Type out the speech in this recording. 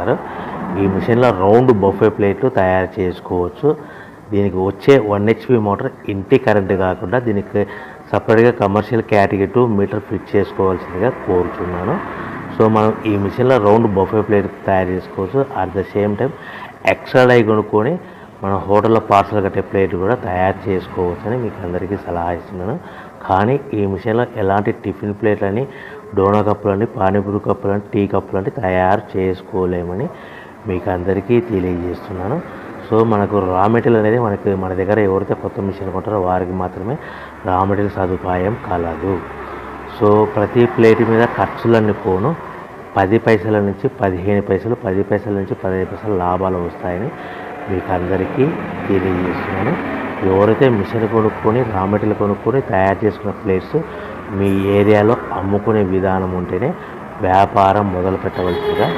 అంటారు. ఈ మిషన్లో రౌండ్ బఫే ప్లేట్లు తయారు చేసుకోవచ్చు. దీనికి వచ్చే 1 HP మోటార్ ఇంటి కరెంటు కాకుండా దీనికి సపరేట్గా కమర్షియల్ కేటగిరీ 2 మీటర్ ఫిట్ చేసుకోవాల్సిందిగా కోరుచున్నాను. సో మనం ఈ మిషన్లో రౌండ్ బఫే ప్లేట్ తయారు చేసుకోవచ్చు. At the same time extra డై కొనుక్కొని మన హోటల్లో పార్సల్ కట్టే ప్లేట్ కూడా తయారు చేసుకోవచ్చు అని మీకు అందరికీ సలహా ఇస్తున్నాను. కానీ ఈ మిషన్లో ఎలాంటి టిఫిన్ ప్లేట్లని, డోనా కప్పులని, పానీపూరి కప్పులని, టీ కప్పులని తయారు చేసుకోలేమని మీకు అందరికీ తెలియజేస్తున్నాను. సో మనకు రా మెటీరియల్ అనేది మన దగ్గర ఎవరైతే కొత్త మిషన్ కొంటారో వారికి మాత్రమే రా మెటీరియల్ సదుపాయం కలదు. సో ప్రతి ప్లేట్ మీద ఖర్చులన్నీ పోను 10 పైసల నుంచి 15 పైసలు, 10 పైసల నుంచి 15 పైసలు లాభాలు వస్తాయని మీకు అందరికీ తెలియజేస్తున్నాను. ఎవరైతే మిషన్ కొనుక్కొని రా మెటీరియల్ కొనుక్కొని తయారు చేసుకున్న ప్లేట్స్ మీ ఏరియాలో అమ్ముకునే విధానం ఉంటేనే వ్యాపారం మొదలు పెట్టవలసిందిగా